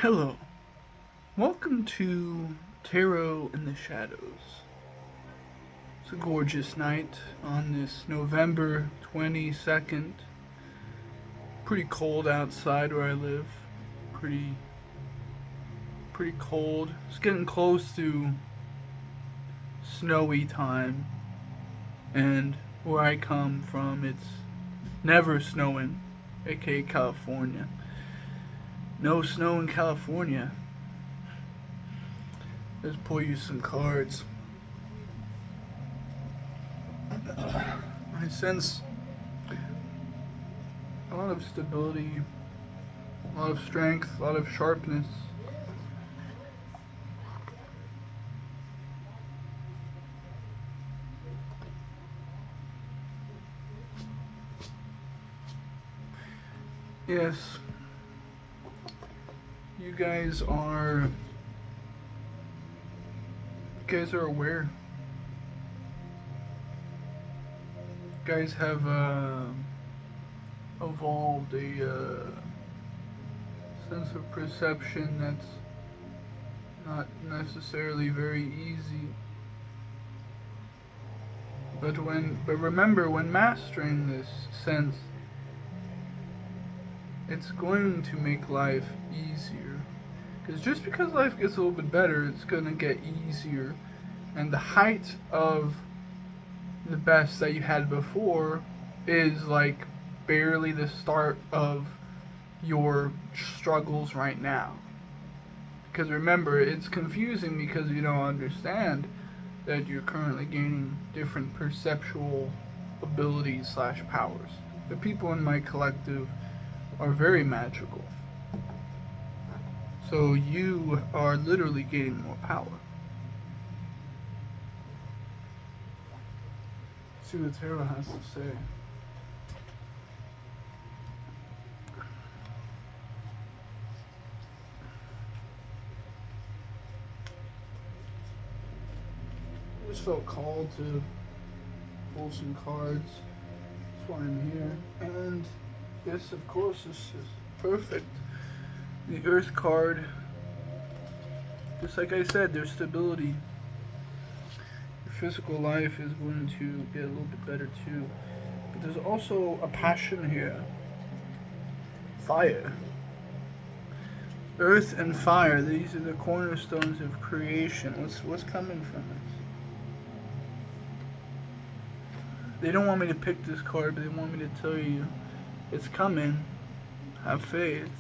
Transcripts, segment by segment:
Hello. Welcome to Tarot in the Shadows. It's a gorgeous night on this November 22nd. Pretty cold outside where I live. Pretty pretty cold. It's getting close to snowy time. And where I come from, it's never snowing, aka California. No snow in California. Let's pull you some cards. I sense a lot of stability, a lot of strength, a lot of sharpness. Yes, you guys are aware. You guys have evolved a sense of perception that's not necessarily very easy. But remember, when mastering this sense, it's going to make life easier. Because just because life gets a little bit better, it's going to get easier. And the height of the best that you had before is like barely the start of your struggles right now. Because remember, it's confusing because you don't understand that you're currently gaining different perceptual abilities slash powers. The people in my collective are very magical. So you are literally gaining more power. Let's see what Tarot has to say. I just felt called to pull some cards. That's why I'm here. And yes, of course, this is perfect. The Earth card, just like I said, there's stability. Your physical life is going to get a little bit better too. But there's also a passion here. Fire. Earth and fire, these are the cornerstones of creation. What's coming from this? They don't want me to pick this card, but they want me to tell you it's coming. Have faith.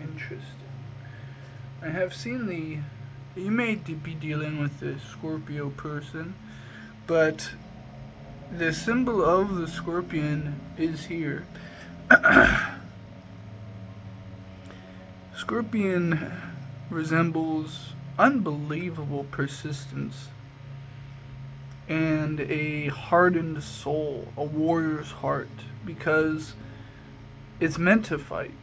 Interesting. I have seen you may be dealing with the Scorpio person, but the symbol of the scorpion is here. Scorpion resembles unbelievable persistence and a hardened soul, a warrior's heart, because it's meant to fight.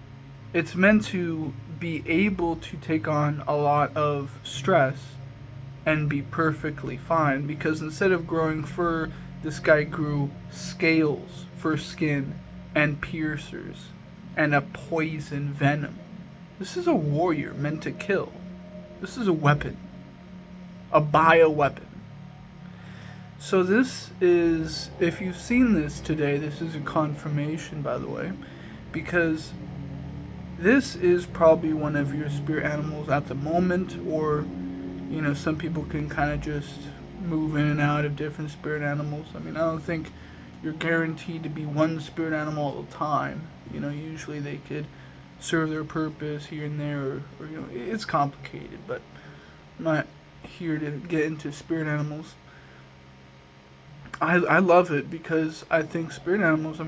It's meant to be able to take on a lot of stress and be perfectly fine, because instead of growing fur, this guy grew scales for skin and piercers and a poison venom. This is a warrior meant to kill. This is a weapon. A bioweapon. So this is, if you've seen this today, this is a confirmation, by the way, because this is probably one of your spirit animals at the moment, or, some people can kind of just move in and out of different spirit animals. I mean, I don't think you're guaranteed to be one spirit animal all the time. Usually they could serve their purpose here and there, or it's complicated, but I'm not here to get into spirit animals. I love it because I think spirit animals,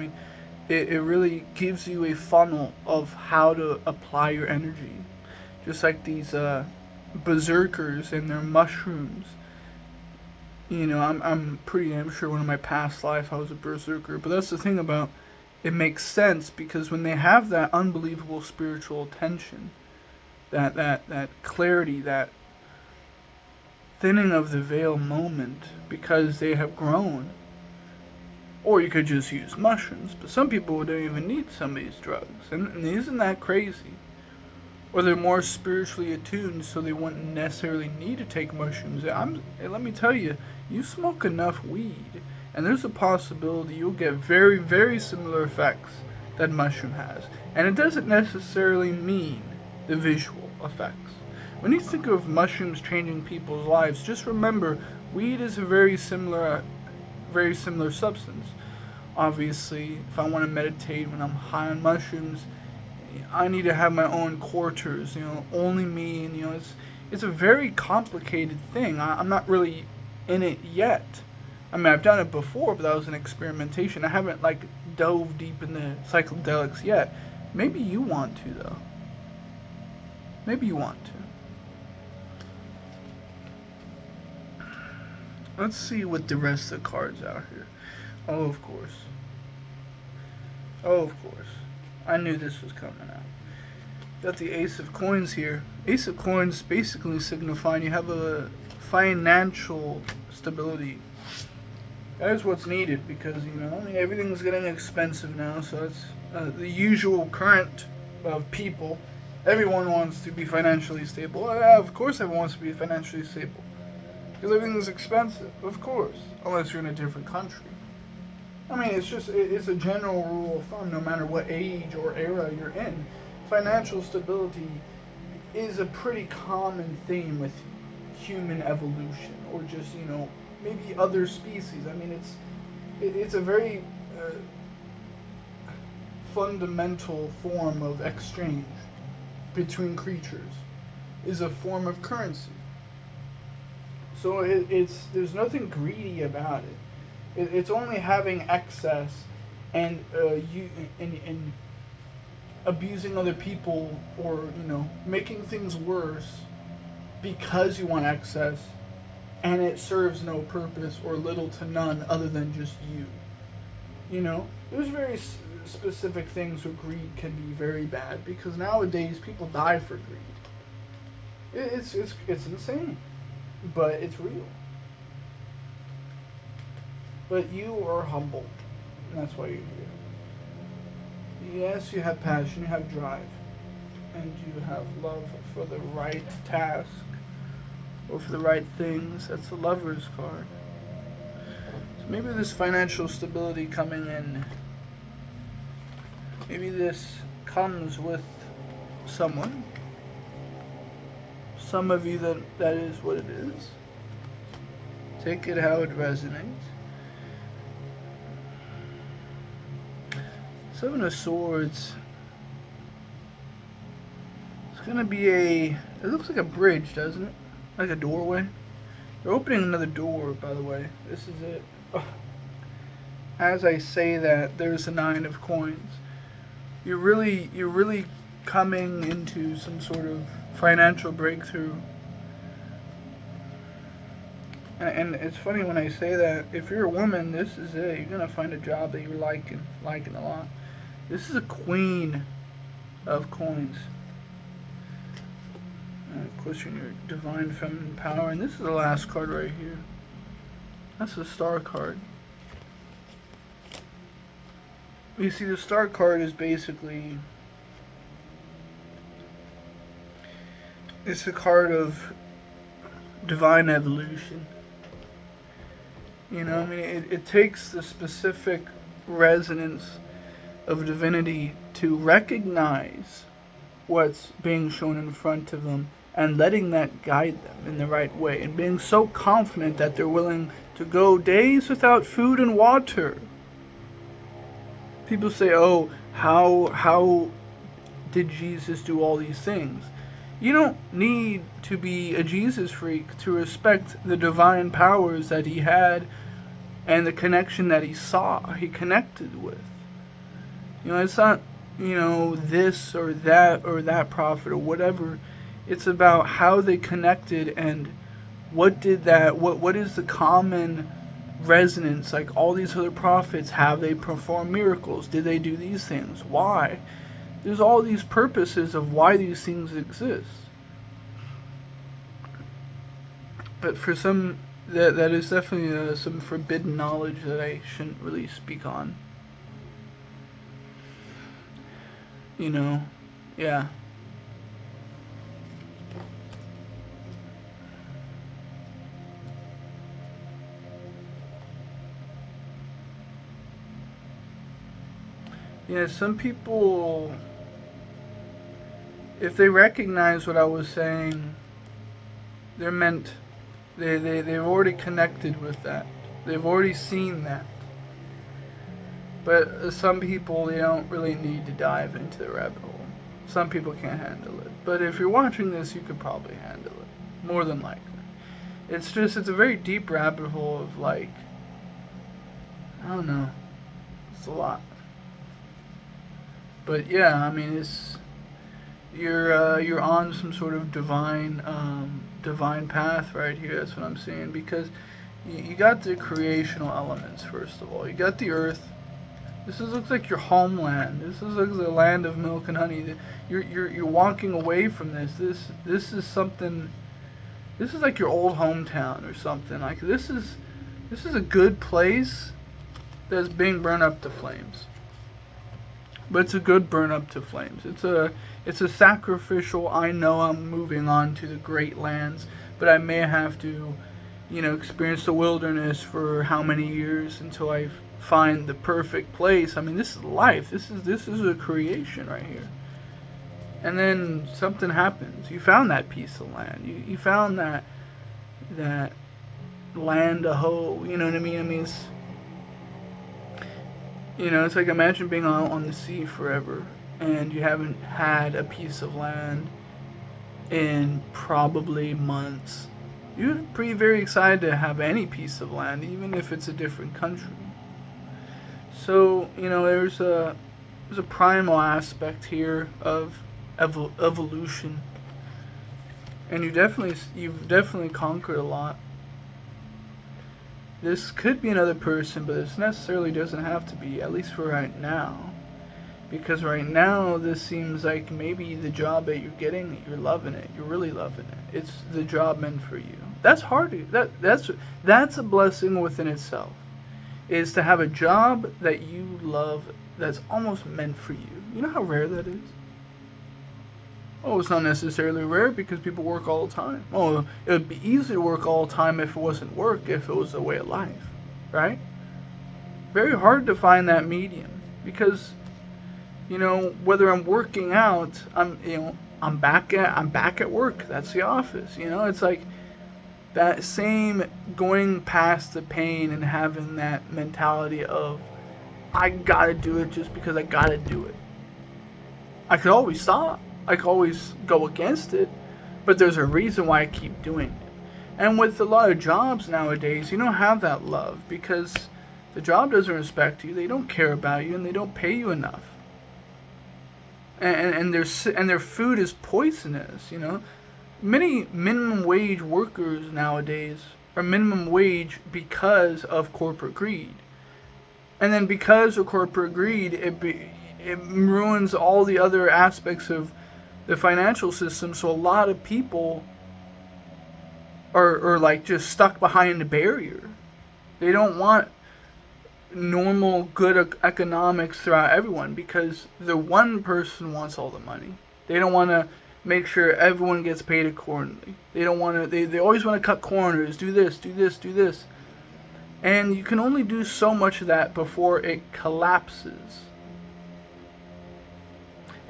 it really gives you a funnel of how to apply your energy. Just like these berserkers and their mushrooms. I'm pretty damn sure one of my past life I was a berserker. But that's the thing about it, makes sense because when they have that unbelievable spiritual attention, that clarity, that thinning of the veil moment, because they have grown Or you could just use mushrooms, but some people don't even need some of these drugs, and isn't that crazy? Or they're more spiritually attuned, so they wouldn't necessarily need to take mushrooms. Let me tell you, you smoke enough weed, and there's a possibility you'll get very, very similar effects that mushroom has. And it doesn't necessarily mean the visual effects. When you think of mushrooms changing people's lives, just remember weed is a very similar substance. Obviously, if I want to meditate when I'm high on mushrooms, I need to have my own quarters, only me, and it's a very complicated thing. I'm not really in it yet. I mean, I've done it before, but that was an experimentation. I haven't dove deep into psychedelics yet. Maybe you want to, though. Maybe you want to. Let's see what the rest of the cards out here. Oh, of course. I knew this was coming out. Got the Ace of Coins here. Ace of Coins basically signifying you have a financial stability. That is what's needed because, everything's getting expensive now, so it's the usual current of people. Everyone wants to be financially stable. Of course everyone wants to be financially stable. Because everything's expensive, of course. Unless you're in a different country. I mean, it's a general rule of thumb, no matter what age or era you're in. Financial stability is a pretty common theme with human evolution, or just, maybe other species. I mean, it's a very fundamental form of exchange between creatures, is a form of currency. So there's nothing greedy about it. It's only having excess and and abusing other people, or making things worse because you want excess, and it serves no purpose or little to none other than just you. There's very specific things where greed can be very bad, because nowadays people die for greed. It's insane, but it's real. But you are humble, and that's why you're here. Yes, you have passion, you have drive, and you have love for the right task, or for the right things. That's the Lover's card. So maybe this financial stability coming in, maybe this comes with someone. Some of you that is what it is. Take it how it resonates. Seven of Swords. It's gonna be it looks like a bridge, doesn't it? Like a doorway. They're opening another door, by the way. This is it. Ugh. As I say that, there's a 9 of Coins. You're really coming into some sort of financial breakthrough. And it's funny when I say that. If you're a woman, this is it. You're gonna find a job that you're liking a lot. This is a Queen of Coins. And of course, you're in your divine feminine power. And this is the last card right here. That's the Star card. You see, the Star card is basically, it's a card of divine evolution. It takes the specific resonance of divinity to recognize what's being shown in front of them and letting that guide them in the right way, and being so confident that they're willing to go days without food and water. People say, oh, how did Jesus do all these things? You don't need to be a Jesus freak to respect the divine powers that he had and the connection that he connected with. It's not, this or that prophet or whatever. It's about how they connected and what is the common resonance. Like all these other prophets, have they performed miracles? Did they do these things? Why? There's all these purposes of why these things exist. But for some that is definitely some forbidden knowledge that I shouldn't really speak on. You know, yeah. Yeah, some people, if they recognize what I was saying, they're meant, they've already connected with that. They've already seen that. But some people, they don't really need to dive into the rabbit hole. Some people can't handle it. But if you're watching this, you could probably handle it. More than likely. It's a very deep rabbit hole of like, I don't know. It's a lot. But yeah, I mean, you're on some sort of divine path right here. That's what I'm saying, because you got the creational elements first of all. You got the earth. Looks like your homeland. Looks like the land of milk and honey. You're walking away from this. This is something. This is like your old hometown or something. Like this is a good place that's being burned up to flames. But it's a good burn up to flames. It's a sacrificial. I know I'm moving on to the great lands, but I may have to, experience the wilderness for how many years until I find the perfect place. I mean, this is life. This is a creation right here. And then something happens. You found that piece of land. You found that land a hoe. You know what I mean? I mean, it's like imagine being out on the sea forever and you haven't had a piece of land in probably months. You'd be very excited to have any piece of land, even if it's a different country. So, there's a primal aspect here of evolution, and you've definitely conquered a lot. This could be another person, but this necessarily doesn't have to be, at least for right now. Because right now, this seems like maybe the job that you're getting, you're loving it. You're really loving it. It's the job meant for you. That's hard. That's a blessing within itself. Is to have a job that you love that's almost meant for you. You know how rare that is? Oh, it's not necessarily rare because people work all the time. Oh, it would be easy to work all the time if it wasn't work, if it was a way of life, right? Very hard to find that medium because, whether I'm working out, I'm back at work. That's the office. It's like that same going past the pain and having that mentality of I gotta do it just because I gotta do it. I could always stop. I could always go against it, but there's a reason why I keep doing it. And with a lot of jobs nowadays, you don't have that love because the job doesn't respect you, they don't care about you, and they don't pay you enough. And their food is poisonous. Many minimum wage workers nowadays are minimum wage because of corporate greed, and then because of corporate greed, it ruins all the other aspects of the financial system. So a lot of people are like just stuck behind a barrier. They don't want normal good economics throughout everyone because the one person wants all the money. They don't want to make sure everyone gets paid accordingly. They don't want to. They always want to cut corners. Do this. Do this. Do this. And you can only do so much of that before it collapses.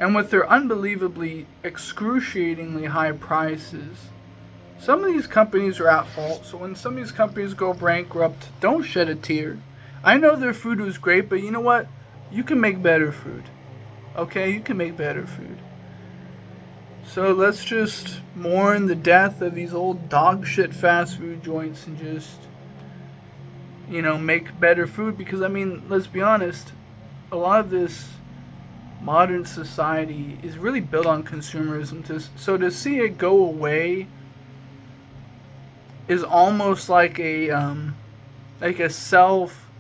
And with their unbelievably, excruciatingly high prices, some of these companies are at fault. So when some of these companies go bankrupt, don't shed a tear. I know their food was great, but you know what? You can make better food. Okay? You can make better food. So let's just mourn the death of these old dog shit fast food joints and just, make better food. Because, let's be honest, a lot of this modern society is really built on consumerism. So to see it go away is almost like a self.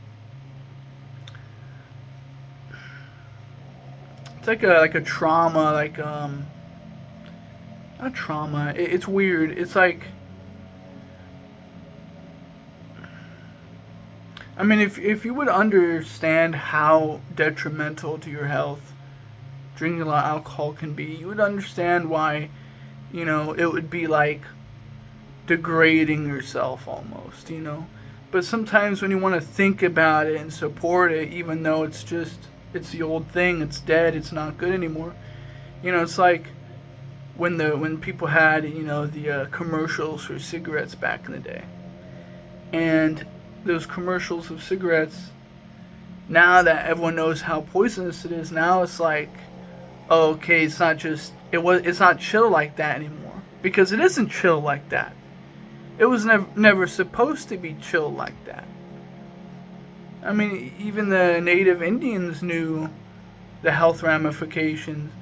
It's like a trauma, not trauma. It's weird. It's like I mean, if you would understand how detrimental to your health drinking a lot of alcohol can be, you would understand why, it would be like degrading yourself almost, But sometimes when you want to think about it and support it, even though it's the old thing, it's dead, it's not good anymore. It's like when people had, the commercials for cigarettes back in the day. And those commercials of cigarettes, now that everyone knows how poisonous it is, now it's like, oh, okay, it's not chill like that anymore, because it isn't chill like that. It was never supposed to be chill like that. I mean, even the native Indians knew the health ramifications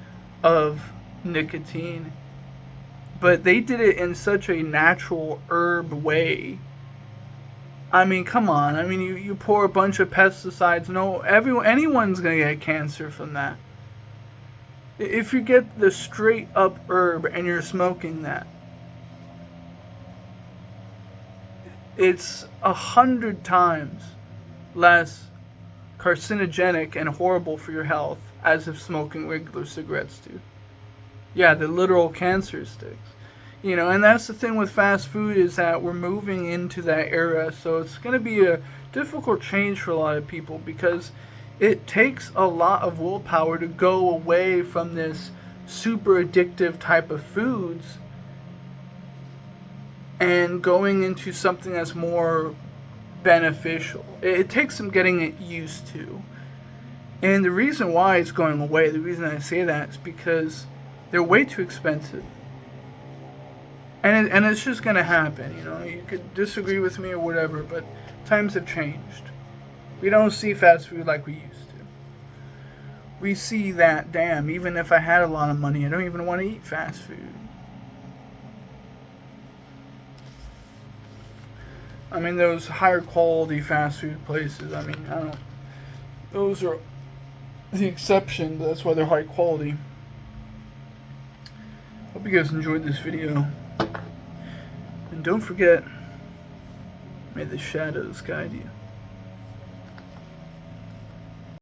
of nicotine, but they did it in such a natural herb way. I mean, come on. I mean, you pour a bunch of pesticides. No, anyone's gonna get cancer from that. If you get the straight up herb and you're smoking that, it's 100 times less carcinogenic and horrible for your health as if smoking regular cigarettes do. Yeah, the literal cancer sticks. And that's the thing with fast food, is that we're moving into that era, so it's going to be a difficult change for a lot of people, because it takes a lot of willpower to go away from this super addictive type of foods and going into something that's more beneficial. It takes some getting it used to. And the reason why it's going away, the reason I say that, is because they're way too expensive. And it's just going to happen, You could disagree with me or whatever, but times have changed. We don't see fast food like we used to. We see that, damn, even if I had a lot of money, I don't even want to eat fast food. I mean, those higher quality fast food places, those are the exception. That's why they're high quality. Hope you guys enjoyed this video. And don't forget, may the shadows guide you.